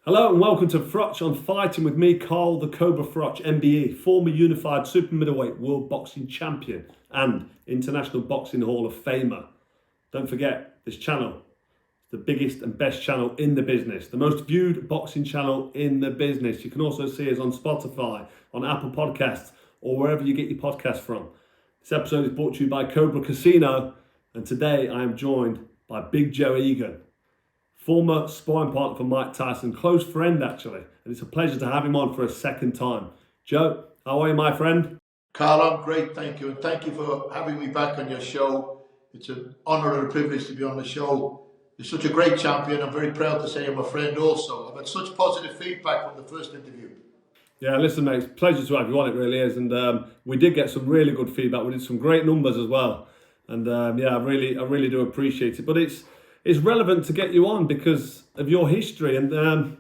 Hello and welcome to Froch on Fighting with me, Carl the Cobra Froch, MBE, former unified super middleweight world boxing champion and International Boxing Hall of Famer. Don't forget, this channel is the biggest and best channel in the business, the most viewed boxing channel in the business. You can also see us on Spotify, on Apple Podcasts, or wherever you get your podcasts from. This episode is brought to you by Cobra Casino, and today I am joined by Big Joe Egan, former sparring partner for Mike Tyson, close friend actually, and it's a pleasure to have him on for a second time. Joe, how are you, my friend? Carl, I'm great, thank you, and thank you for having me back on your show. It's an honour and a privilege to be on the show. You're such a great champion. I'm very proud to say I'm a friend also. I've had such positive feedback from the first interview. Yeah, listen mate, it's a pleasure to have you on, it really is, and we did get some really good feedback. We did some great numbers as well, and I really do appreciate it. But it's relevant to get you on because of your history. And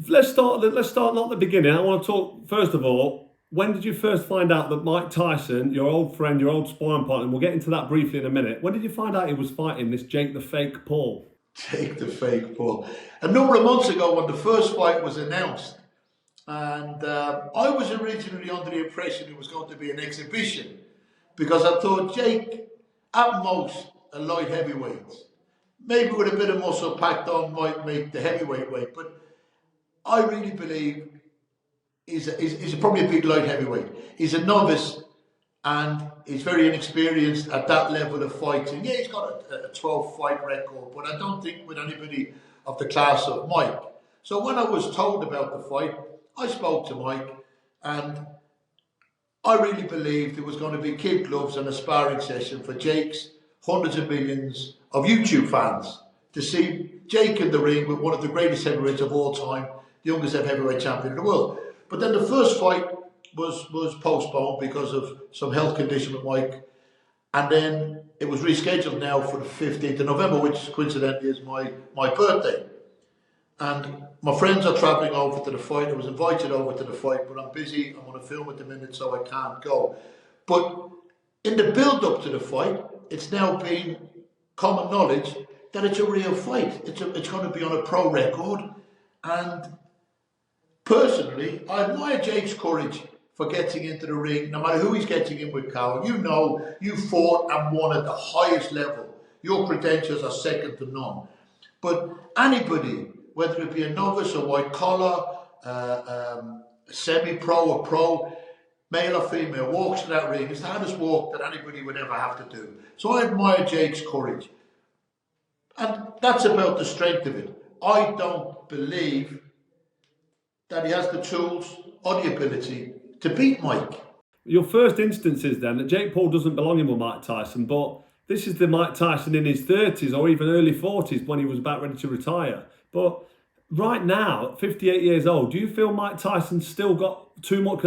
let's start not at the beginning. I want to talk, first of all, when did you first find out that Mike Tyson, your old friend, your old sparring partner, and we'll get into that briefly in a minute, when did you find out he was fighting this Jake the Fake Paul? Jake the Fake Paul. A number of months ago when the first fight was announced, and I was originally under the impression it was going to be an exhibition because I thought Jake, at most, a light heavyweight. Maybe with a bit of muscle packed on might make the heavyweight weight, but I really believe he's probably a big light heavyweight. He's a novice and he's very inexperienced at that level of fighting. Yeah, he's got a 12 fight record, but I don't think with anybody of the class of Mike. So when I was told about the fight, I spoke to Mike and I really believed it was going to be kid gloves and a sparring session for Jake's hundreds of millions of YouTube fans to see Jake in the ring with one of the greatest heavyweights of all time, the youngest ever heavyweight champion in the world. But then the first fight was postponed because of some health condition with Mike, and then it was rescheduled now for the 15th of November, which coincidentally is my birthday. And my friends are travelling over to the fight. I was invited over to the fight, but I'm busy. I'm on a film at the minute, so I can't go. But in the build-up to the fight, it's now been common knowledge that it's a real fight. It's going to be on a pro record. And personally, I admire Jake's courage for getting into the ring, no matter who he's getting in with, Carl. You know, you fought and won at the highest level. Your credentials are second to none. But anybody, whether it be a novice or white collar, semi-pro or pro, male or female, walks to that ring. It's the hardest walk that anybody would ever have to do. So I admire Jake's courage. And that's about the strength of it. I don't believe that he has the tools or the ability to beat Mike. Your first instance is then that Jake Paul doesn't belong in with Mike Tyson, but this is the Mike Tyson in his 30s or even early 40s when he was about ready to retire. But right now, at 58 years old, do you feel Mike Tyson's still got too much?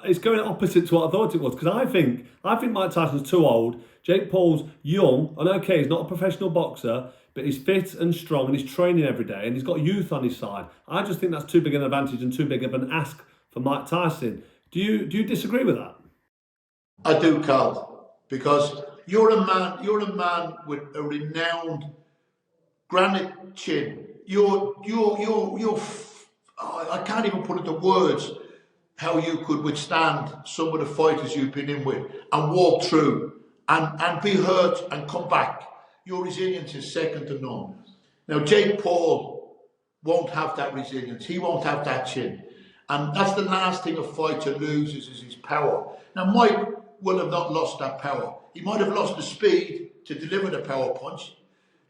It's going opposite to what I thought it was, because I think Mike Tyson's too old. Jake Paul's young, and okay, he's not a professional boxer, but he's fit and strong and he's training every day and he's got youth on his side. I just think that's too big an advantage and too big of an ask for Mike Tyson. Do you disagree with that? I do, Carl, because you're a man with a renowned granite chin. I can't even put into words how you could withstand some of the fighters you've been in with and walk through and be hurt and come back. Your resilience is second to none. Now, Jake Paul won't have that resilience. He won't have that chin. And that's the last thing a fighter loses is his power. Now, Mike will have not lost that power. He might have lost the speed to deliver the power punch,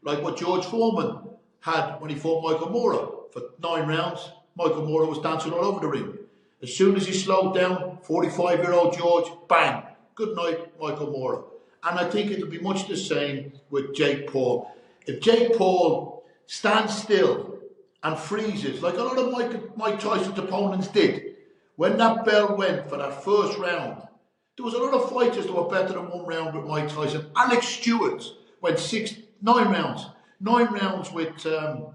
like what George Foreman had when he fought Michael Moorer. For 9 rounds, Michael Moorer was dancing all over the ring. As soon as he slowed down, 45-year-old George, bang, good night, Michael Moorer. And I think it'll be much the same with Jake Paul. If Jake Paul stands still and freezes, like a lot of Mike Tyson's opponents did, when that bell went for that first round, there was a lot of fighters that were better than 1 round with Mike Tyson. Alex Stewart went 9 rounds. 9 rounds with Evander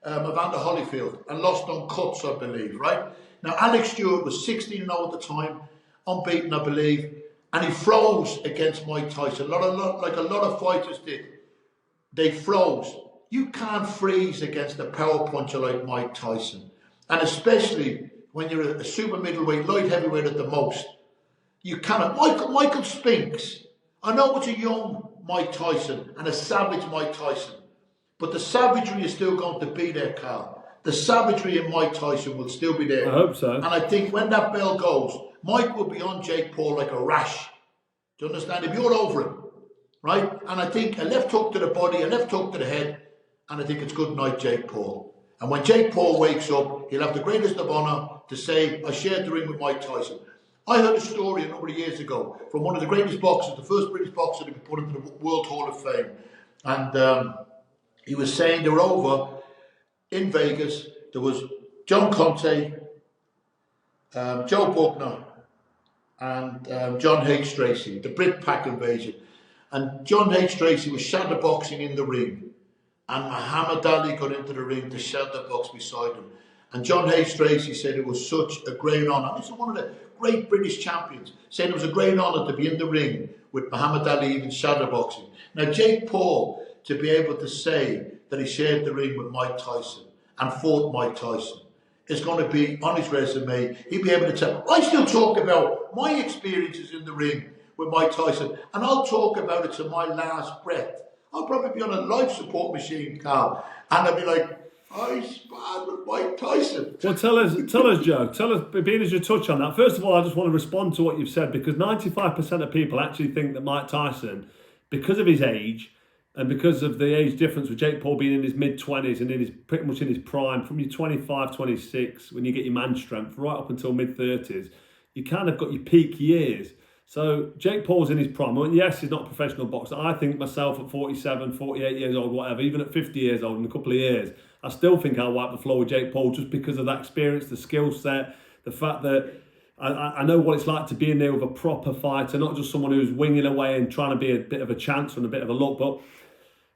Holyfield and lost on cuts, I believe, right? Now, Alex Stewart was 16-0 at the time, unbeaten, I believe, and he froze against Mike Tyson, like a lot of fighters did. They froze. you can't freeze against a power puncher like Mike Tyson. And especially when you're a super middleweight, light heavyweight at the most, you cannot. Michael Spinks, I know it's a young Mike Tyson and a savage Mike Tyson, but the savagery is still going to be there, Carl. The savagery in Mike Tyson will still be there. I hope so. And I think when that bell goes, Mike will be on Jake Paul like a rash. Do you understand? He'll be all over him, right? And I think a left hook to the body, a left hook to the head, and I think it's good night, Jake Paul. And when Jake Paul wakes up, he'll have the greatest of honour to say, I shared the ring with Mike Tyson. I heard a story a number of years ago from one of the greatest boxers, the first British boxer to be put into the World Hall of Fame. And he was saying they were over in Vegas. There was John Conte, Joe Buckner, and John H. Tracy, the Brit Pack invasion. And John H. Tracy was shadowboxing in the ring. And Muhammad Ali got into the ring to shadowbox beside him. And John H. Tracy said it was such a great honour. This is one of the great British champions, saying it was a great honour to be in the ring with Muhammad Ali even shadowboxing. Now, Jake Paul, to be able to say that he shared the ring with Mike Tyson and fought Mike Tyson, is going to be on his resume. He'll be able to tell. I still talk about my experiences in the ring with Mike Tyson, and I'll talk about it to my last breath. I'll probably be on a life support machine, Carl, and I'll be like, I sparred with Mike Tyson. Well, tell us, Joe. Tell us, being as you touch on that. First of all, I just want to respond to what you've said, because 95% of people actually think that Mike Tyson, because of his age and because of the age difference with Jake Paul being in his mid-20s and pretty much in his prime, from your 25, 26, when you get your man strength, right up until mid-30s, you kind of got your peak years. So Jake Paul's in his prime. Well, yes, he's not a professional boxer. I think myself at 47, 48 years old, whatever, even at 50 years old in a couple of years, I still think I'll wipe the floor with Jake Paul just because of that experience, the skill set, the fact that I know what it's like to be in there with a proper fighter, not just someone who's winging away and trying to be a bit of a chance and a bit of a look. But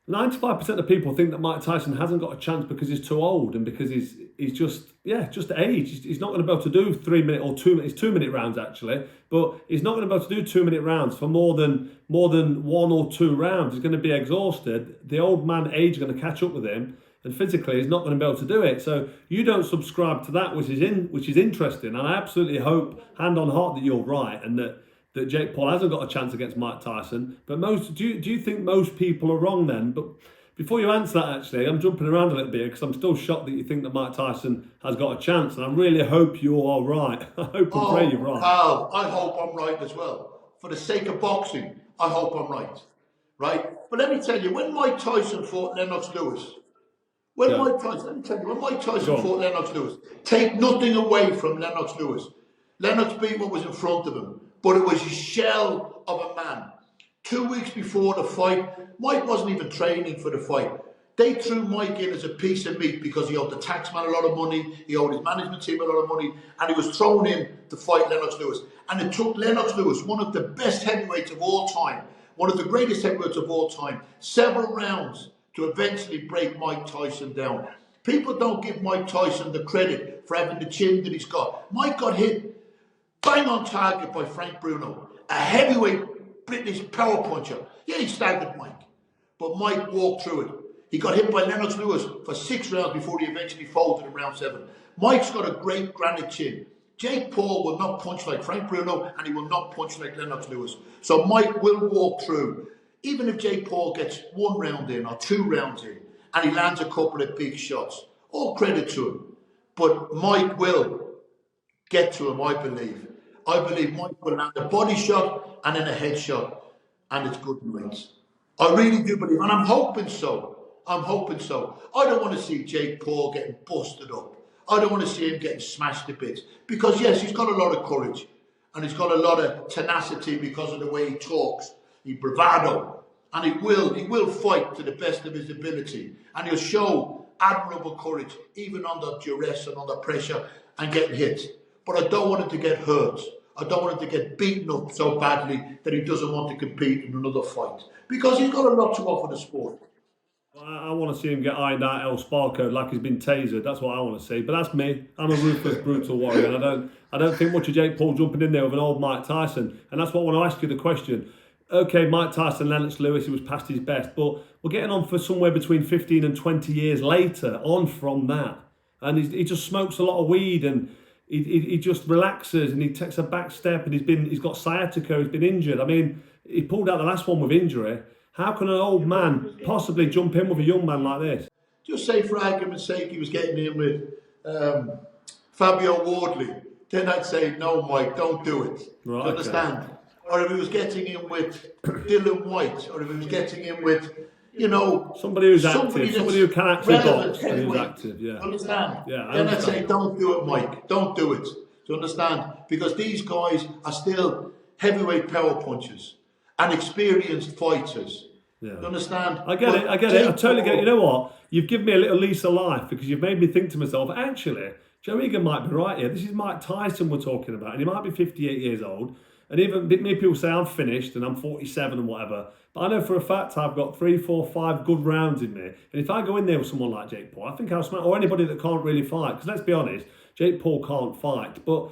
95% of people think that Mike Tyson hasn't got a chance because he's too old and because he's just age. He's not going to be able to do 3 minute or 2 minutes, 2 minute rounds actually, but he's not going to be able to do 2 minute rounds for more than 1 or 2 rounds. He's going to be exhausted. The old man age is going to catch up with him, and physically he's not going to be able to do it. So you don't subscribe to that, which is interesting. And I absolutely hope, hand on heart, that you're right and that Jake Paul hasn't got a chance against Mike Tyson. But do you think most people are wrong then? But before you answer that, actually, I'm jumping around a little bit because I'm still shocked that you think that Mike Tyson has got a chance. And I really hope you are right. I hope and pray you're right. Carl, I hope I'm right as well. For the sake of boxing, I hope I'm right. Right? But let me tell you, when Mike Tyson fought Lennox Lewis, Mike Tyson fought Lennox Lewis, take nothing away from Lennox Lewis. Lennox beat what was in front of him. But it was a shell of a man. 2 weeks before the fight, Mike wasn't even training for the fight. They threw Mike in as a piece of meat because he owed the taxman a lot of money, he owed his management team a lot of money, and he was thrown in to fight Lennox Lewis. And it took Lennox Lewis, one of the best heavyweights of all time, one of the greatest heavyweights of all time, several rounds to eventually break Mike Tyson down. People don't give Mike Tyson the credit for having the chin that he's got. Mike got hit bang on target by Frank Bruno, a heavyweight British power puncher. Yeah, he staggered Mike, but Mike walked through it. He got hit by Lennox Lewis for 6 rounds before he eventually folded in round 7. Mike's got a great granite chin. Jake Paul will not punch like Frank Bruno, and he will not punch like Lennox Lewis. So Mike will walk through. Even if Jake Paul gets 1 round in or 2 rounds in, and he lands a couple of big shots, all credit to him. But Mike will get to him, I believe. I believe Mike will land a body shot and then a head shot, and it's good nights. I really do believe, and I'm hoping so. I don't want to see Jake Paul getting busted up. I don't want to see him getting smashed to bits. Because yes, he's got a lot of courage, and he's got a lot of tenacity because of the way he talks. He's bravado, and he will fight to the best of his ability, and he'll show admirable courage even under duress and under pressure and getting hit. But I don't want him to get hurt. I don't want him to get beaten up so badly that he doesn't want to compete in another fight. Because he's got a lot to offer the sport. I want to see him get ironed out El Sparko like he's been tasered. That's what I want to see. But that's me. I'm a ruthless, brutal warrior. And I don't think much of Jake Paul jumping in there with an old Mike Tyson. And that's what I want to ask you the question. okay, Mike Tyson, Lennox Lewis, he was past his best, but we're getting on for somewhere between 15 and 20 years later on from that. And he just smokes a lot of weed, and he just relaxes, and he takes a back step, and he's got sciatica, he's been injured. I mean, he pulled out the last one with injury. How can an old man possibly jump in with a young man like this? Just say for argument's sake he was getting in with Fabio Wardley. Then I'd say, no, Mike, don't do it. Right, Do you understand? okay. Or if he was getting in with Dylan White, or if he was getting in with, you know, Somebody who's active, that's somebody who can actually relevant, box and who's heavyweight. active, yeah. Understand? Yeah, I Then I'd understand. say, don't do it, Mike. Don't do it. Do you understand? Because these guys are still heavyweight power punchers and experienced fighters. Yeah. Do you understand? I get it, I totally get it. You know what? You've given me a little lease of life, because you've made me think to myself, actually, Joe Egan might be right here. This is Mike Tyson we're talking about, and he might be 58 years old. And even many people say I'm finished and I'm 47 and whatever. But I know for a fact I've got 3, 4, 5 good rounds in me. And if I go in there with someone like Jake Paul, I think I'll smack, or anybody that can't really fight. Because let's be honest, Jake Paul can't fight. But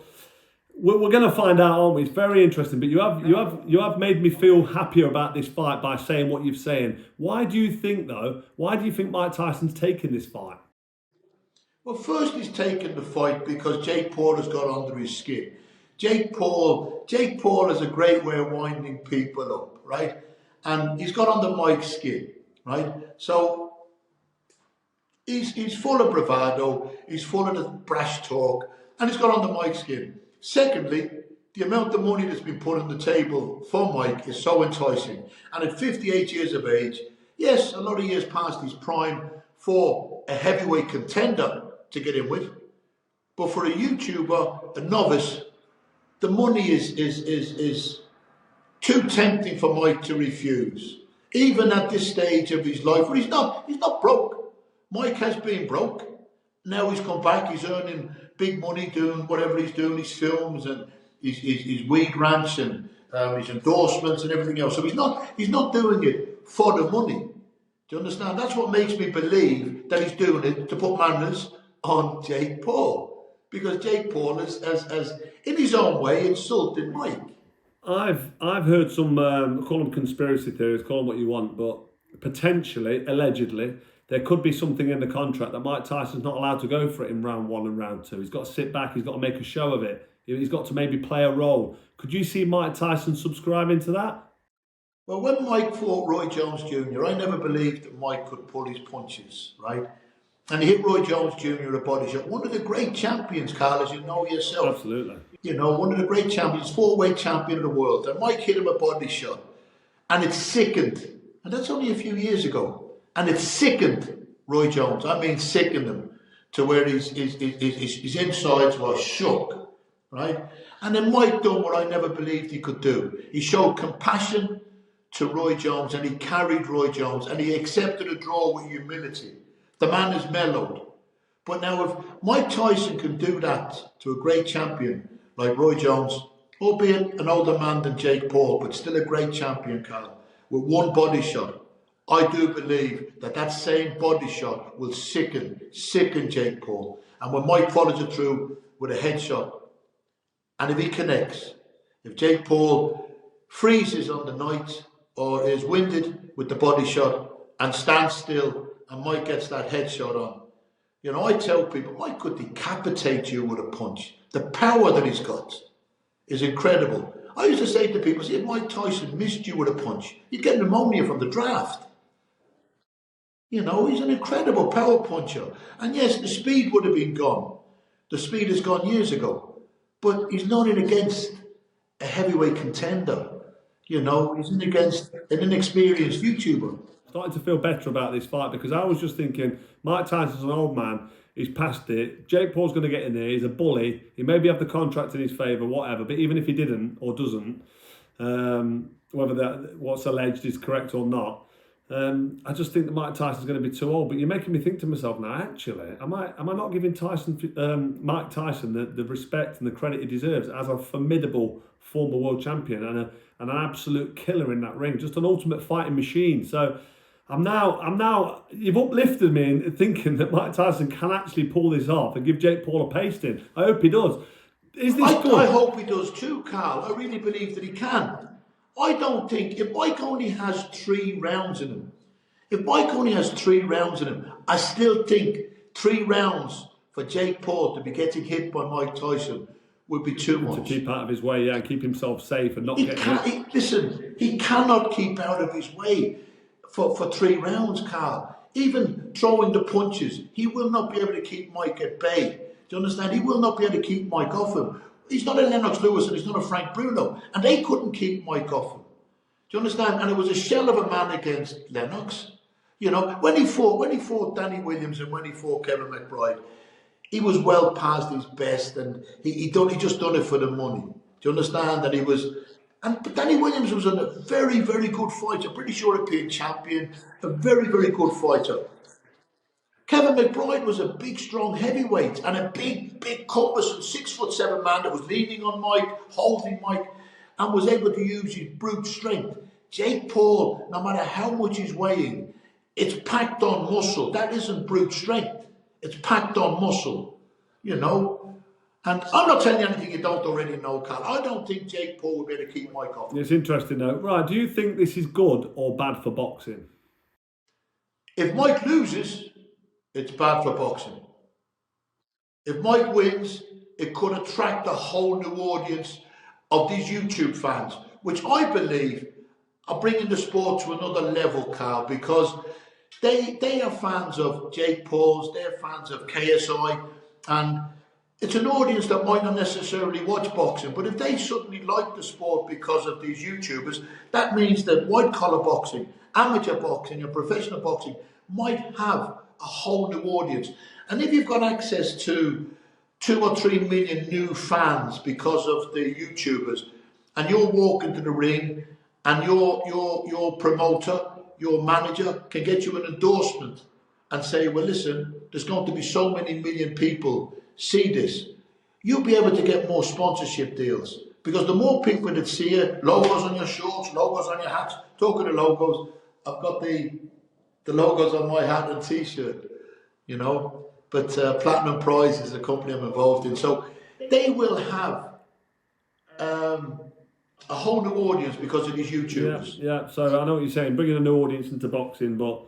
we're going to find out, aren't we? It's very interesting. But you have made me feel happier about this fight by saying what you've saying. Why do you think, though? Why do you think Mike Tyson's taking this fight? Well, first he's taken the fight because Jake Paul has got under his skin. Jake Paul has a great way of winding people up, right? And he's got under Mike's skin, right? So he's full of bravado, he's full of the brash talk, and he's got under Mike's skin. Secondly, the amount of money that's been put on the table for Mike is so enticing. And at 58 years of age, yes, a lot of years past his prime for a heavyweight contender to get in with. But for a YouTuber, a novice, the money is too tempting for Mike to refuse. Even at this stage of his life, where he's not broke. Mike has been broke. Now he's come back, he's earning big money doing whatever he's doing, his films and his weed ranch and his endorsements and everything else. So he's not doing it for the money. Do you understand? That's what makes me believe that he's doing it to put manners on Jake Paul. Because Jake Paul has in his own way insulted Mike. I've heard some, call them conspiracy theories, call them what you want, but potentially, allegedly, there could be something in the contract that Mike Tyson's not allowed to go for it in round 1 and round 2. He's got to sit back, he's got to make a show of it. He's got to maybe play a role. Could you see Mike Tyson subscribing to that? Well, when Mike fought Roy Jones Jr., I never believed that Mike could pull his punches, right? And he hit Roy Jones Jr. a body shot. One of the great champions, Carl, as you know yourself. Absolutely. You know, one of the great champions, 4-weight champion of the world. And Mike hit him a body shot. And it sickened. And that's only a few years ago. And it sickened Roy Jones. I mean, sickened him to where his insides were shook, right? And then Mike done what I never believed he could do. He showed compassion to Roy Jones, and he carried Roy Jones, and he accepted a draw with humility. The man is mellowed. But now if Mike Tyson can do that to a great champion like Roy Jones, albeit an older man than Jake Paul, but still a great champion, Carl, with one body shot, I do believe that same body shot will sicken Jake Paul. And when Mike follows it through with a headshot, and if he connects, if Jake Paul freezes on the night or is winded with the body shot and stands still and Mike gets that headshot on, you know, I tell people, Mike could decapitate you with a punch. The power that he's got is incredible. I used to say to people, see, if Mike Tyson missed you with a punch, you'd get pneumonia from the draft. You know, he's an incredible power puncher. And yes, the speed would have been gone. The speed is gone years ago. But he's not in against a heavyweight contender. You know, he's in against an inexperienced YouTuber. Starting to feel better about this fight, because I was just thinking, Mike Tyson's an old man, he's past it. Jake Paul's going to get in there, he's a bully. He maybe have the contract in his favour, whatever. But even if he didn't or doesn't, whether that what's alleged is correct or not, I just think that Mike Tyson's going to be too old. But you're making me think to myself now, actually, am I not giving Mike Tyson the respect and the credit he deserves as a formidable former world champion and an absolute killer in that ring, just an ultimate fighting machine? So I'm now you've uplifted me in thinking that Mike Tyson can actually pull this off and give Jake Paul a pasting. I hope he does. Is this good? I hope he does too, Carl. I really believe that he can. I don't think, if Mike only has 3 rounds in him, if Mike only has 3 rounds in him, I still think 3 rounds for Jake Paul to be getting hit by Mike Tyson would be too much. To keep out of his way, yeah, and keep himself safe and not get hit. Listen, he cannot keep out of his way for 3 rounds, Carl. Even throwing the punches, he will not be able to keep Mike at bay. Do you understand? He will not be able to keep Mike off him. He's not a Lennox Lewis and he's not a Frank Bruno. And they couldn't keep Mike off him. Do you understand? And it was a shell of a man against Lennox. You know, when he fought Danny Williams and when he fought Kevin McBride, he was well past his best, and he just done it for the money. Do you understand? But Danny Williams was a very, very good fighter, British European champion, a very, very good fighter. Kevin McBride was a big, strong heavyweight and a big, cumbersome 6'7" man that was leaning on Mike, holding Mike, and was able to use his brute strength. Jake Paul, no matter how much he's weighing, it's packed on muscle. That isn't brute strength. It's packed on muscle, you know. And I'm not telling you anything you don't already know, Carl. I don't think Jake Paul would be able to keep Mike off. It's interesting though. Right, do you think this is good or bad for boxing? If Mike loses, it's bad for boxing. If Mike wins, it could attract a whole new audience of these YouTube fans, which I believe are bringing the sport to another level, Carl, because they are fans of Jake Paul's, they're fans of KSI, and it's an audience that might not necessarily watch boxing, but if they suddenly like the sport because of these YouTubers, that means that white-collar boxing, amateur boxing and professional boxing might have a whole new audience. And if you've got access to 2 or 3 million new fans because of the YouTubers, and you're walking to the ring and your promoter, your manager can get you an endorsement and say, well, listen, there's going to be so many million people see this, you'll be able to get more sponsorship deals. Because the more people that see it, logos on your shorts, logos on your hats. Talking of logos, I've got the logos on my hat and t-shirt, you know. But Platinum Prize is a company I'm involved in. So they will have a whole new audience because of these YouTubers. Yeah, so I know what you're saying, bringing a new audience into boxing, but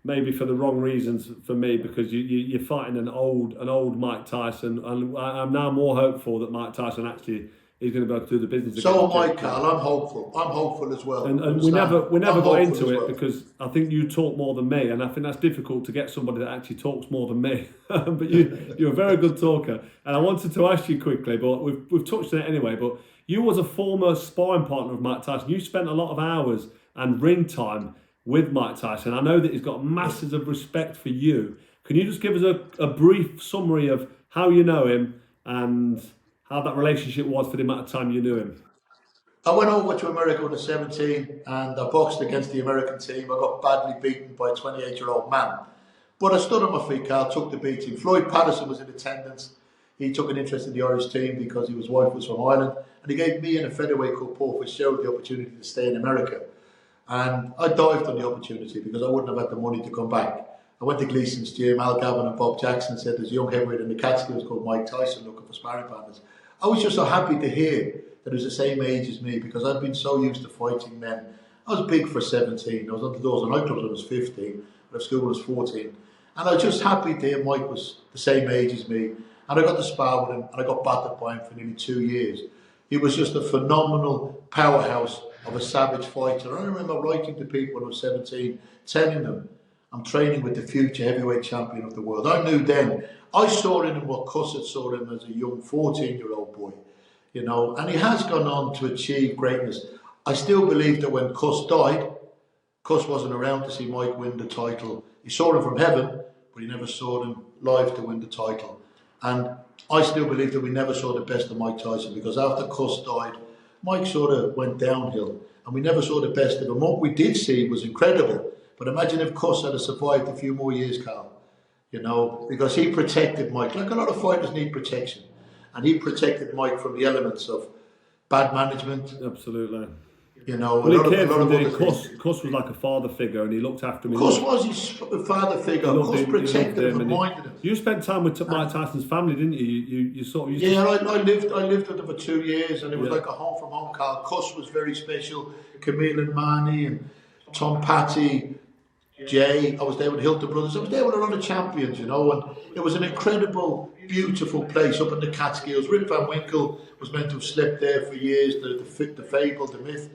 maybe for the wrong reasons for me, because you're fighting an old Mike Tyson, and I'm now more hopeful that Mike Tyson actually is going to be able to do the business. So am I, Carl. I'm hopeful as well. And we never got into it because I think you talk more than me, and I think that's difficult to get somebody that actually talks more than me. But you're a very good talker, and I wanted to ask you quickly, but we've touched on it anyway. But you was a former sparring partner of Mike Tyson. You spent a lot of hours and ring time with Mike Tyson. I know that he's got masses of respect for you. Can you just give us a brief summary of how you know him and how that relationship was for the amount of time you knew him? I went over to America when I was 17 and I boxed against the American team. I got badly beaten by a 28-year-old man. But I stood on my feet, Carl, took the beating. Floyd Patterson was in attendance. He took an interest in the Irish team because his wife was from Ireland. And he gave me and a featherweight called Paul Fitzgerald the opportunity to stay in America. And I dived on the opportunity because I wouldn't have had the money to come back. I went to Gleason's gym. Al Gavin and Bob Jackson said there's a young heavyweight in the Catskills called Mike Tyson looking for sparring partners. I was just so happy to hear that he was the same age as me because I'd been so used to fighting men. I was big for 17. I was on the doors of nightclubs when I was 15. I left school when I was 14. And I was just happy to hear Mike was the same age as me. And I got to spar with him and I got battered by him for nearly 2 years. He was just a phenomenal powerhouse of a savage fighter. I remember writing to people when I was 17, telling them I'm training with the future heavyweight champion of the world. I knew then, I saw in him what Cuss had saw in him as a young 14-year-old boy, you know, and he has gone on to achieve greatness. I still believe that when Cuss died, Cuss wasn't around to see Mike win the title. He saw him from heaven, but he never saw him live to win the title. And I still believe that we never saw the best of Mike Tyson because after Cuss died, Mike sort of went downhill and we never saw the best of him. What we did see was incredible. But imagine if Cuss had survived a few more years, Carl, you know, because he protected Mike. Like a lot of fighters need protection. And he protected Mike from the elements of bad management. Absolutely. You know, Well, he cared for him, other didn't he? things. Kuss was like a father figure, and he looked after him. Kuss was his father figure. Kuss protected him and minded him. You spent time with Mike Tyson's family, didn't you? You sort of used yeah, I lived with them for 2 years, and it was like a home from home. Carl Kuss was very special. Camille and Marnie and Tom Patty, Jay. I was there with Hilton Brothers. I was there with a lot of champions, you know, and it was an incredible, beautiful place up in the Catskills. Rip Van Winkle was meant to have slept there for years. The fable, the myth.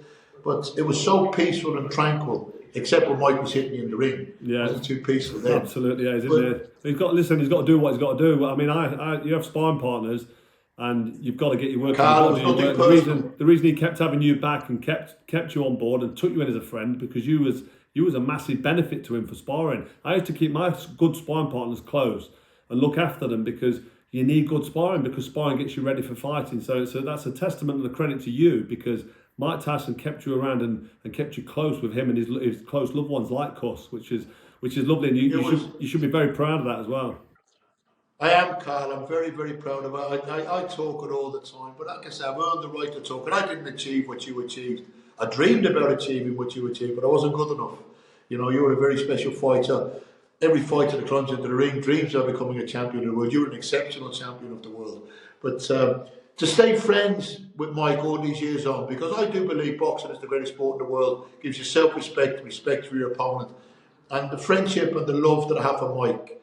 But it was so peaceful and tranquil, except when Mike was hitting you in the ring. Yeah. It wasn't too peaceful there. Absolutely, yeah, isn't it? He's got to do what he's got to do. I mean, you have sparring partners, and you've got to get your work. Carl, the reason he kept having you back and kept you on board and took you in as a friend, because you was a massive benefit to him for sparring. I used to keep my good sparring partners close and look after them, because you need good sparring, because sparring gets you ready for fighting. So that's a testament and a credit to you, because Mike Tyson kept you around and kept you close with him and his close loved ones like Kuss, which is lovely, and you should be very proud of that as well. I am, Carl. I'm very, very proud of it. I talk it all the time, but like I said, I've earned the right to talk, and I didn't achieve what you achieved. I dreamed about achieving what you achieved, but I wasn't good enough. You know, you were a very special fighter. Every fighter that climbs into the ring dreams of becoming a champion of the world. You're an exceptional champion of the world. But to stay friends with Mike all these years on, because I do believe boxing is the greatest sport in the world, gives you self-respect, respect for your opponent, and the friendship and the love that I have for Mike,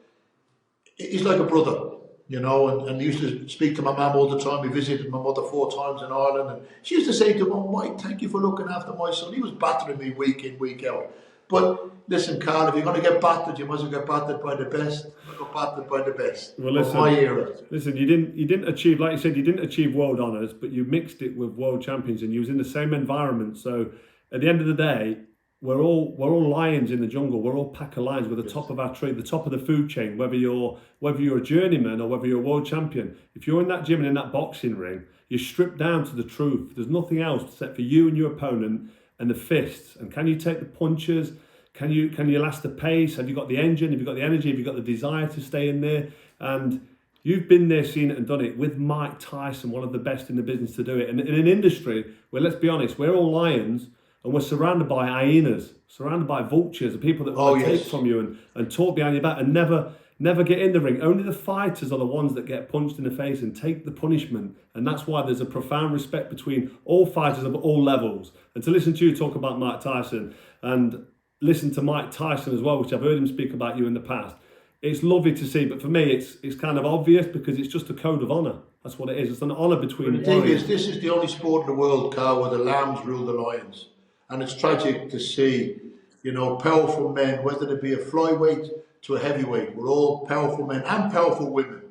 he's like a brother, you know, and he used to speak to my mum all the time. He visited my mother 4 times in Ireland, and she used to say to him, "Oh, Mike, thank you for looking after my son." He was battering me week in, week out. But listen, Carl, if you're going to get battered, you must get battered by the best. I got battered by the best. Well, listen, of my era. Listen, you didn't achieve, like you said, you didn't achieve world honours, but you mixed it with world champions, and you was in the same environment. So at the end of the day, we're all lions in the jungle. We're all pack of lions. We're the top of our tree, the top of the food chain. Whether you're a journeyman or whether you're a world champion, if you're in that gym and in that boxing ring, you're stripped down to the truth. There's nothing else except for you and your opponent and the fists. And can you take the punches? Can you last the pace? Have you got the engine? Have you got the energy? Have you got the desire to stay in there? And you've been there, seen it and done it with Mike Tyson, one of the best in the business to do it. And in an industry where, let's be honest, we're all lions and we're surrounded by hyenas, surrounded by vultures, the people that want to take from you and talk behind your back and never get in the ring. Only the fighters are the ones that get punched in the face and take the punishment. And that's why there's a profound respect between all fighters of all levels. And to listen to you talk about Mike Tyson and listen to Mike Tyson as well, which I've heard him speak about you in the past, it's lovely to see. But for me, it's kind of obvious, because it's just a code of honour. That's what it is. It's an honour between the thing is, this is the only sport in the world, Carl, where the lambs rule the lions. And it's tragic to see, you know, powerful men, whether it be a flyweight to a heavyweight, we're all powerful men and powerful women,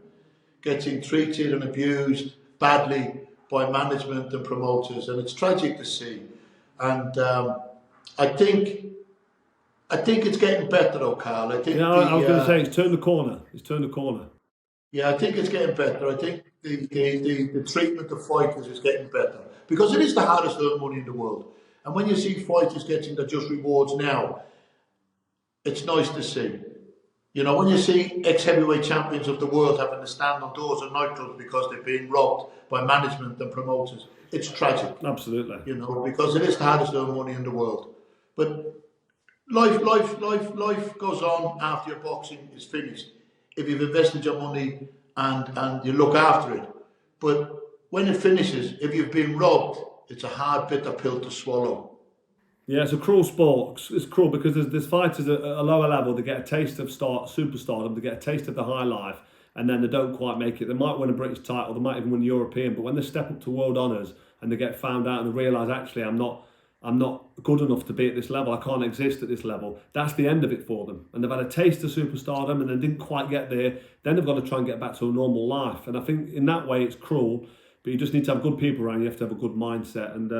getting treated and abused badly by management and promoters. And it's tragic to see. And I think it's getting better though, Carl. I think I was going to say it's turned the corner. It's turned the corner. Yeah, I think it's getting better. I think the treatment of fighters is getting better, because it is the hardest to earn money in the world. And when you see fighters getting their just rewards now, it's nice to see. You know, when you see ex-heavyweight champions of the world having to stand on doors of nightclubs because they're being robbed by management and promoters, it's tragic. Absolutely. You know, because it is the hardest to earn money in the world. But life goes on after your boxing is finished, if you've invested your money and you look after it. But when it finishes, if you've been robbed, it's a hard, bitter pill to swallow. Yeah, it's a cruel sport. It's cruel because there's fighters at a lower level that get a taste of superstardom, they get a taste of the high life, and then they don't quite make it. They might win a British title, they might even win a European, but when they step up to world honours and they get found out and they realise, actually, I'm not good enough to be at this level, I can't exist at this level, that's the end of it for them. And they've had a taste of superstardom and they didn't quite get there, then they've got to try and get back to a normal life. And I think in that way it's cruel, but you just need to have good people around you, have to have a good mindset. And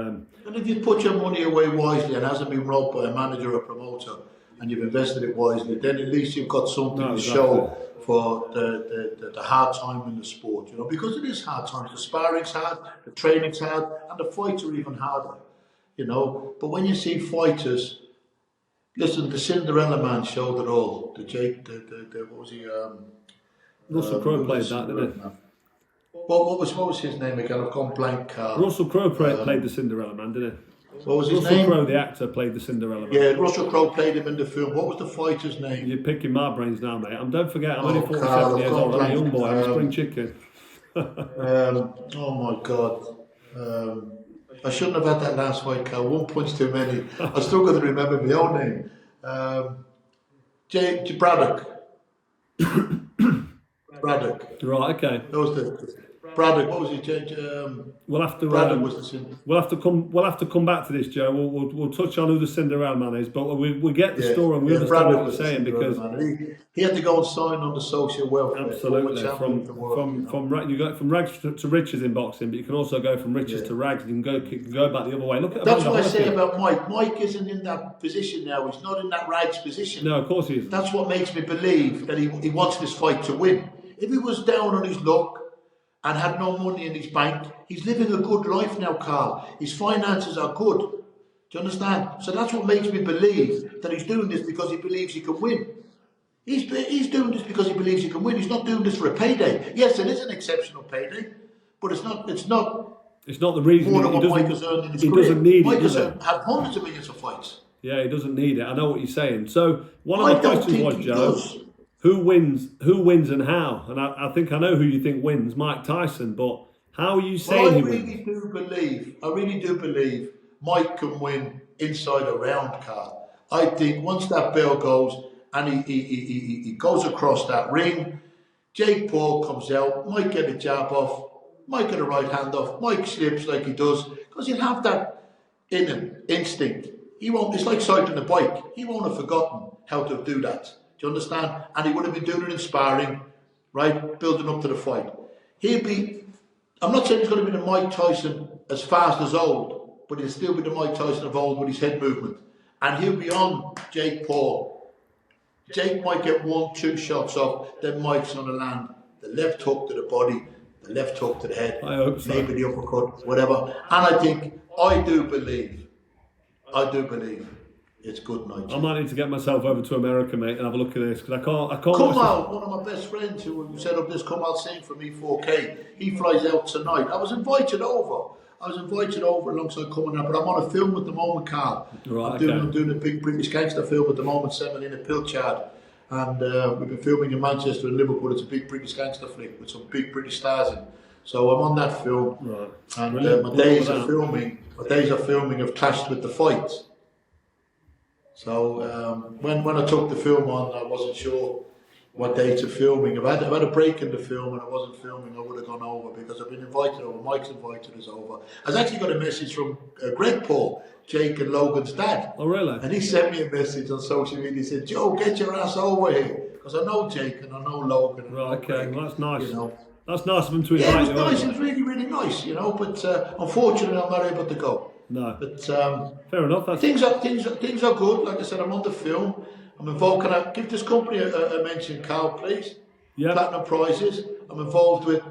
if you put your money away wisely and hasn't been robbed by a manager or promoter, and you've invested it wisely, then at least you've got something to show for the hard time in the sport, you know, because it is hard times. The sparring's hard, the training's hard, and the fights are even harder. You know, but when you see fighters, listen, the Cinderella Man showed it all. What was he? Russell Crowe played that, didn't he? What was his name again? I've gone blank. Russell Crowe played the Cinderella Man, didn't he? What was his Russell name? Crowe, the actor, played the Cinderella man. Yeah, Russell Crowe played him in the film. What was the fighter's name? You're picking my brains now, mate. Don't forget, I'm only Oh, 47 Carl, years I've old. gone I'm a young blank. boy. I'm a spring chicken. Oh my God. I shouldn't have had that last fight, Carl. 1 punch too many. I still got to remember my own name. Braddock. Braddock. Right, okay. That was the Braddock. What was he? We'll have to. Braddock was the sin. We'll have to come back to this, Joe. We'll touch on who the Cinderella man is, but we get the story and we understand what you're saying because he had to go and sign on the social welfare. absolutely you go from rags to riches in boxing, but you can also go from riches to rags. You can go back the other way. Look at that's what I say about Mike. Mike isn't in that position now. He's not in that rags position. No, of course he isn't. That's what makes me believe that he wants this fight to win. If he was down on his luck and had no money in his bank, he's living a good life now, Carl. His finances are good. Do you understand? So that's what makes me believe that he's doing this because he believes he can win. He's doing this because he believes he can win. He's not doing this for a payday. Yes, it is an exceptional payday, but it's not It's not the reason more than what Mike has earned in his career. Doesn't need Mike it, has does had hundreds of millions of fights. Yeah, he doesn't need it. I know what you're saying. So one of I my don't questions think was, he Joe, does. who wins and how? And I think I know who you think wins, Mike Tyson, but how are you saying he wins? I really do believe Mike can win inside a round, Carl. I think once that bell goes and he goes across that ring, Jake Paul comes out, Mike get a jab off, Mike get a right hand off, Mike slips like he does, because he'll have that in him, instinct. He won't, it's like cycling a bike. He won't have forgotten how to do that. Do you understand? And he would have been doing it in sparring, right? Building up to the fight. I'm not saying he's going to be the Mike Tyson as fast as old, but he'll still be the Mike Tyson of old with his head movement. And he'll be on Jake Paul. Jake might get 1-2 shots off, then Mike's going to land the left hook to the body, the left hook to the head, I hope so. maybe the uppercut, whatever. And I do believe it's good night. I might need to get myself over to America, mate, and have a look at this because I can't. Kamal, one of my best friends who set up this Kamal Singh from E4K, he flies out tonight. I was invited over alongside coming up, but I'm on a film at the moment, Carl. Right, I'm doing a big British gangster film at the moment, Semolina Pilchard. And we've been filming in Manchester and Liverpool. It's a big British gangster flick with some big British stars in. So I'm on that film. Right. And my days of filming have clashed with the fights. So when I took the film on, I wasn't sure what dates of filming. If I had a break in the film and I wasn't filming, I would have gone over because I've been invited over. Mike's invited us over. I've actually got a message from Greg Paul, Jake and Logan's dad. Oh, really? And he sent me a message on social media. He said, "Joe, get your ass over here." Because I know Jake and I know Logan. And Right, okay. Greg, Well, that's nice. You know. That's nice of him to invite Yeah, it was you nice. over. It was really, really nice, you know. But unfortunately, I'm not able to go. No. But fair enough. things are good. Like I said, I'm on the film. I'm involved. Can I give this company a mention, Carl, please? Yeah. Platinum Prizes. I'm involved with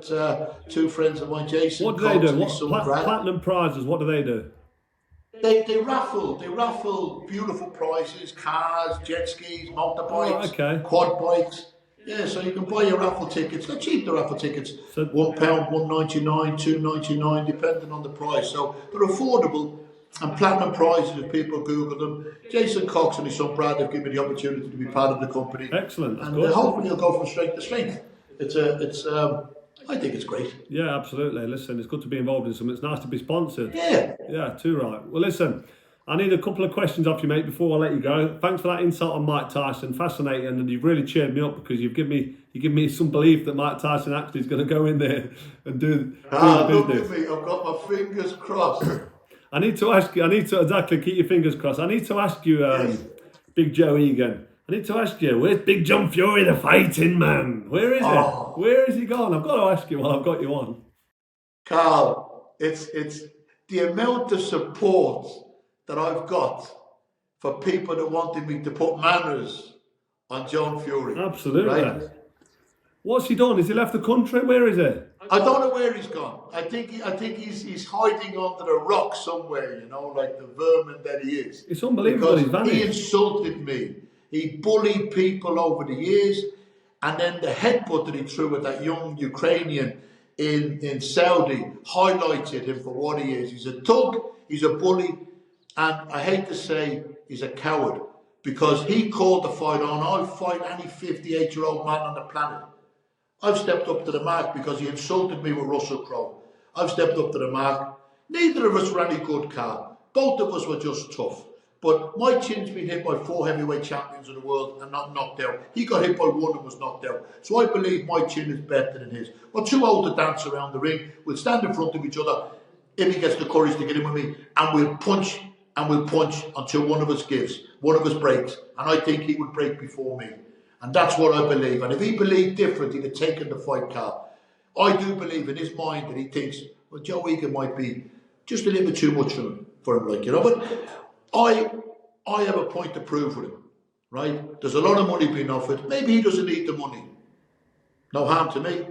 two friends of mine, Jason. What do they do? Cox, and his son, Brad. Platinum Prizes, what do they do? They raffle beautiful prizes, cars, jet skis, motorbikes, quad bikes. Yeah, so you can buy your raffle tickets. They're cheap, the raffle tickets. So, £1, £1.99, £2.99, depending on the price. So they're affordable. And Platinum Prizes, if people Google them. Jason Cox and his son Brad have given me the opportunity to be part of the company. Excellent. And hopefully you'll go from strength to strength. I think it's great. Yeah, absolutely. Listen, it's good to be involved in something. It's nice to be sponsored. Yeah. Yeah, too right. Well, listen, I need a couple of questions off you, mate, before I let you go. Thanks for that insight on Mike Tyson. Fascinating, and you've really cheered me up because you've given me some belief that Mike Tyson actually is going to go in there and do the Look business. at me, I've got my fingers crossed. I need to exactly keep your fingers crossed. I need to ask you, Big Joe Egan. I need to ask you, where's Big John Fury, the fighting man? Where is it? Where is he gone? I've got to ask you while I've got you on. Carl, it's the amount of support that I've got for people that wanted me to put manners on John Fury. Absolutely. Right? What's he done? Has he left the country? Where is he? I don't know where he's gone. I think he's hiding under a rock somewhere, you know, like the vermin that he is. It's unbelievable. He's vanished. He insulted me. He bullied people over the years, and then the headbutt that he threw at that young Ukrainian in Saudi highlighted him for what he is. He's a thug, he's a bully, And I hate to say he's a coward because he called the fight on. I'll fight any 58-year-old man on the planet. I've stepped up to the mark because he insulted me with Russell Crowe. I've stepped up to the mark. Neither of us were any good, Carl. Both of us were just tough. But my chin's been hit by 4 heavyweight champions of the world and not knocked out. He got hit by 1 and was knocked out. So I believe my chin is better than his. We're too old to dance around the ring. We'll stand in front of each other if he gets the courage to get in with me, and we'll punch until one of us gives, one of us breaks. And I think he would break before me. And that's what I believe. And if he believed different, he'd have taken the fight, Carl. I do believe in his mind that he thinks, well, Joe Egan might be just a little bit too much for him, like, you know. But I have a point to prove with him, right? There's a lot of money being offered. Maybe he doesn't need the money. No harm to me.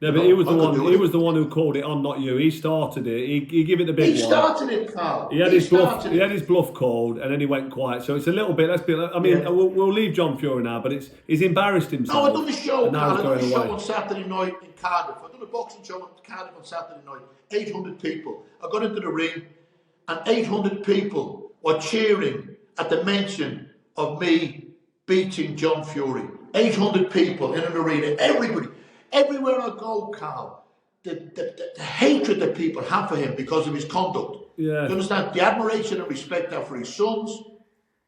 Yeah, but he was the one. He was the one who called it on, not you. He started it. He gave it the big one. He started it, Carl. He had his bluff called, and then he went quiet. So it's a little bit. I mean, yeah. we'll leave John Fury now, but he's embarrassed himself. No, I done a show, Carl. I done a show on Saturday night in Cardiff. I done a boxing show in Cardiff on Saturday night. 800 people. I got into the ring, and 800 people were cheering at the mention of me beating John Fury. 800 people in an arena. Everybody. Everywhere I go, Carl, the hatred that people have for him because of his conduct. Yeah. You understand? The admiration and respect they have for his sons,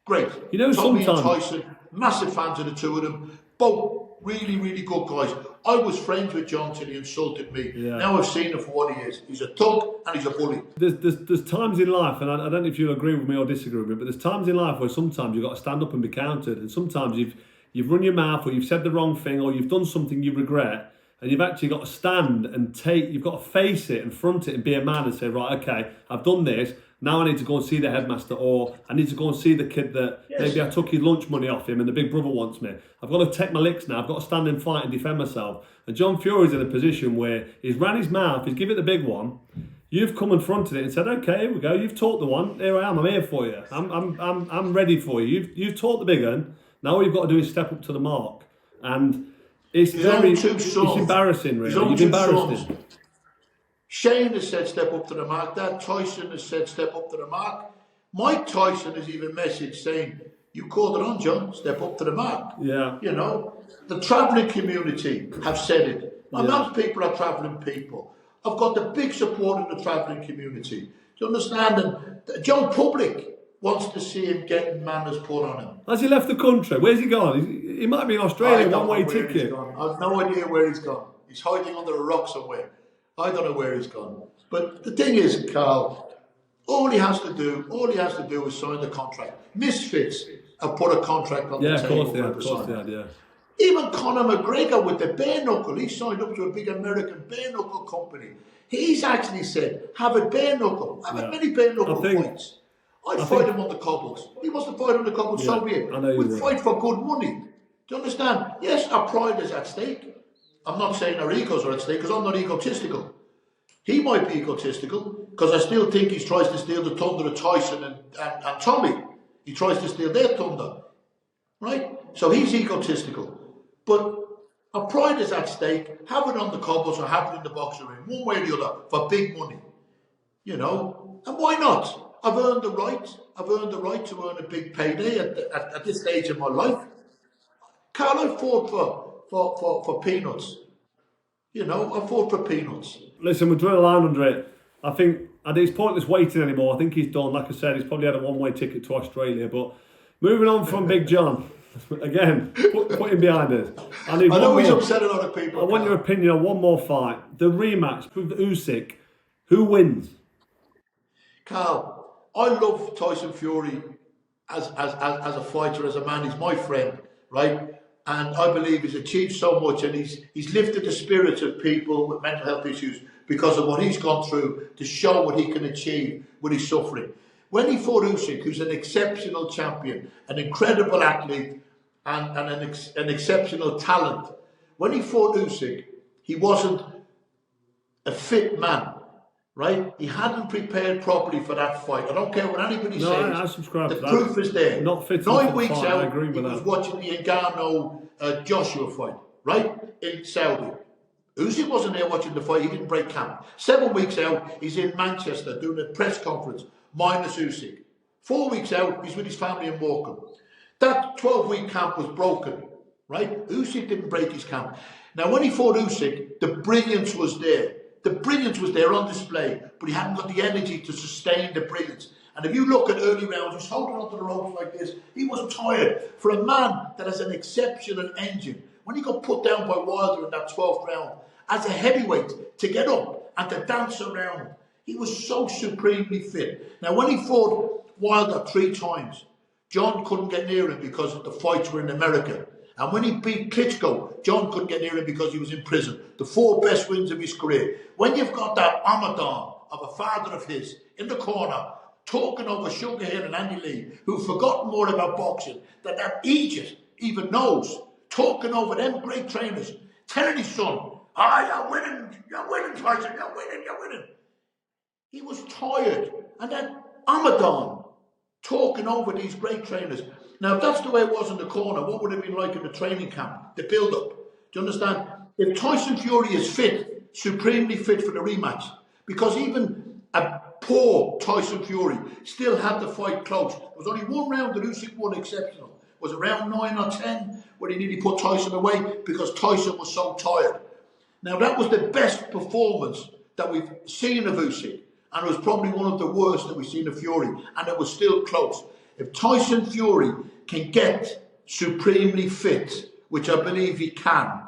great. You know, Tommy and Tyson, massive fans of the two of them. Both really, really good guys. I was friends with John till he insulted me. Yeah. Now I've seen him for what he is. He's a thug and he's a bully. There's times in life, and I don't know if you agree with me or disagree with me, but there's times in life where sometimes you've got to stand up and be counted, and sometimes you've run your mouth, or you've said the wrong thing, or you've done something you regret. And you've actually got to stand and you've got to face it and front it and be a man and say, right, okay, I've done this. Now I need to go and see the headmaster, or I need to go and see the kid that maybe I took his lunch money off him and the big brother wants me. I've got to take my licks now. I've got to stand and fight and defend myself. And John Fury's in a position where he's ran his mouth, he's given it the big one. You've come and fronted it and said, okay, here we go. You've taught the one. Here I am. I'm here for you. I'm ready for you. You've taught the big one. Now all you've got to do is step up to the mark. And it's embarrassing, really. You've embarrassed him. Shane has said step up to the mark. Dad Tyson has said step up to the mark. Mike Tyson has even messaged saying, you called it on, John, step up to the mark. Yeah. You know, the travelling community have said it. Most people are travelling people. I've got the big support in the travelling community. Do you understand? And Joe Public wants to see him getting manners put on him. Has he left the country? Where's he gone? He might be in Australia, one-way ticket. I've no idea where he's gone. He's hiding under a rock somewhere. I don't know where he's gone. But the thing is, Carl, all he has to do is sign the contract. Misfits have put a contract on the table. Of course they had, yeah. Even Conor McGregor with the bare knuckle, he signed up to a big American bare knuckle company. He's actually said, have a bare knuckle. I've had many bare knuckle fights. I'd fight him on the cobbles. He wants to fight on the cobbles, so be it. We'd fight for good money. Do you understand? Yes, our pride is at stake. I'm not saying our egos are at stake because I'm not egotistical. He might be egotistical because I still think he tries to steal the thunder of Tyson and Tommy. He tries to steal their thunder. Right? So he's egotistical. But our pride is at stake. Have it on the cobbles or have it in the boxing ring, one way or the other, for big money. You know? And why not? I've earned the right. I've earned the right to earn a big payday at this stage of my life. Carl, I fought for peanuts. You know, I fought for peanuts. Listen, we'll draw a line under it. I think it's pointless waiting anymore. I think he's done. Like I said, he's probably had a one-way ticket to Australia. But moving on from Big John, again, put him behind us. I know he's upset a lot of people. I want your opinion on one more fight. The rematch with Usyk. Who wins? Carl, I love Tyson Fury as a fighter, as a man. He's my friend, right? And I believe he's achieved so much, and he's lifted the spirits of people with mental health issues because of what he's gone through to show what he can achieve with his suffering. When he fought Usyk, who's an exceptional champion, an incredible athlete, and an exceptional talent, when he fought Usyk, he wasn't a fit man. Right? He hadn't prepared properly for that fight. I don't care what anybody says. I subscribe the to that. Proof is there. Not fit 9 weeks out, he was watching the Ngannou Joshua fight, right? In Saudi. Usyk wasn't there watching the fight. He didn't break camp. 7 weeks out, he's in Manchester doing a press conference, minus Usyk. 4 weeks out, he's with his family in Morecambe. That 12-week camp was broken, right? Usyk didn't break his camp. Now, when he fought Usyk, the brilliance was there. The brilliance was there on display, but he hadn't got the energy to sustain the brilliance. And if you look at early rounds, he's holding onto the ropes like this. He was tired. For a man that has an exceptional engine, when he got put down by Wilder in that 12th round, as a heavyweight, to get up and to dance around, he was so supremely fit. Now, when he fought Wilder 3 times, John couldn't get near him because the fights were in America. And when he beat Klitschko, John couldn't get near him because he was in prison. The 4 best wins of his career. When you've got that Amadon of a father of his in the corner, talking over Sugar Hill and Andy Lee, who've forgotten more about boxing than that Egypt even knows, talking over them great trainers, telling his son, you're winning, Tyson, you're winning. He was tired. And then Amadon talking over these great trainers. Now, if that's the way it was in the corner, what would it have been like in the training camp, the build-up? Do you understand? If Tyson Fury is fit, supremely fit for the rematch, because even a poor Tyson Fury still had the fight close. There was only one round that Usyk won exceptional. Was it round 9 or 10 where he nearly put Tyson away because Tyson was so tired? Now, that was the best performance that we've seen of Usyk, and it was probably one of the worst that we've seen of Fury, and it was still close. If Tyson Fury can get supremely fit, which I believe he can,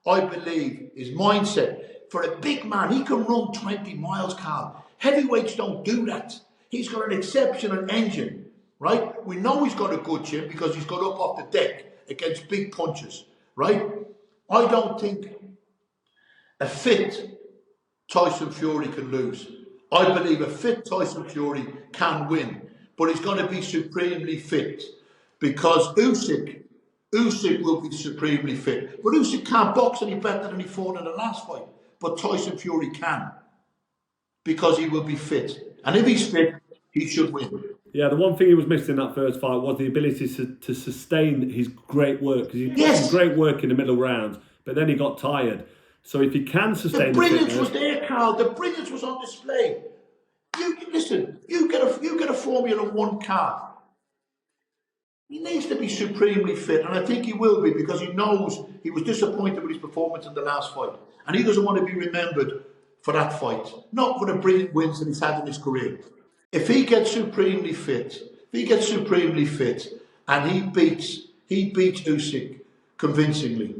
I believe his mindset, for a big man, he can run 20 miles, Carl. Heavyweights don't do that. He's got an exceptional engine, right? We know he's got a good chin because he's got up off the deck against big punches, right? I don't think a fit Tyson Fury can lose. I believe a fit Tyson Fury can win, but he's got to be supremely fit because Usyk will be supremely fit. But Usyk can't box any better than he fought in the last fight. But Tyson Fury can because he will be fit. And if he's fit, he should win. Yeah, the one thing he was missing in that first fight was the ability to sustain his great work, because he put some great work in the middle rounds, but then he got tired. So if he can sustain the brilliance was there, Carl. The brilliance was on display. You get a Formula One car. He needs to be supremely fit, and I think he will be because he knows he was disappointed with his performance in the last fight, and he doesn't want to be remembered for that fight, not for the brilliant wins that he's had in his career. If he gets supremely fit, and he beats Usyk convincingly,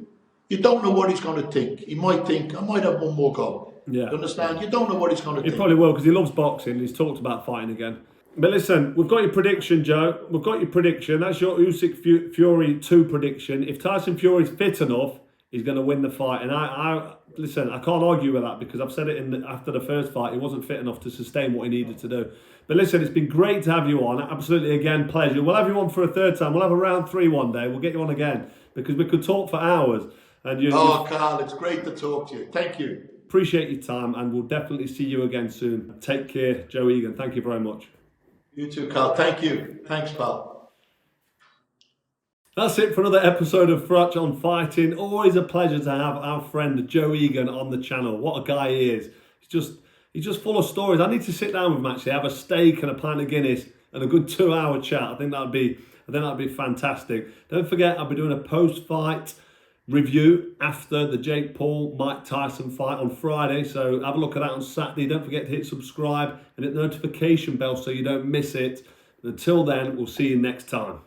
you don't know what he's going to think. He might think, I might have one more go. Yeah. You understand? You don't know what he's going to think. He probably will, because he loves boxing. He's talked about fighting again. But listen, we've got your prediction, Joe. We've got your prediction. That's your Usyk Fury 2 prediction. If Tyson Fury's fit enough, he's going to win the fight. And I listen, I can't argue with that because I've said it after the first fight. He wasn't fit enough to sustain what he needed to do. But listen, it's been great to have you on. Absolutely, again, pleasure. We'll have you on for a 3rd time. We'll have a round 3 one day. We'll get you on again because we could talk for hours. And Carl, it's great to talk to you. Thank you. Appreciate your time, and we'll definitely see you again soon. Take care, Joe Egan. Thank you very much. You too, Carl. Thank you. Thanks, pal. That's it for another episode of Froch on Fighting. Always a pleasure to have our friend Joe Egan on the channel. What a guy he is. He's just full of stories. I need to sit down with him actually, have a steak and a pint of Guinness and a good 2-hour chat. I think that'd be fantastic. Don't forget, I'll be doing a post-fight review after the Jake Paul Mike Tyson fight on Friday, so have a look at that on Saturday. Don't forget to hit subscribe and hit the notification bell so you don't miss it. And until then, we'll see you next time.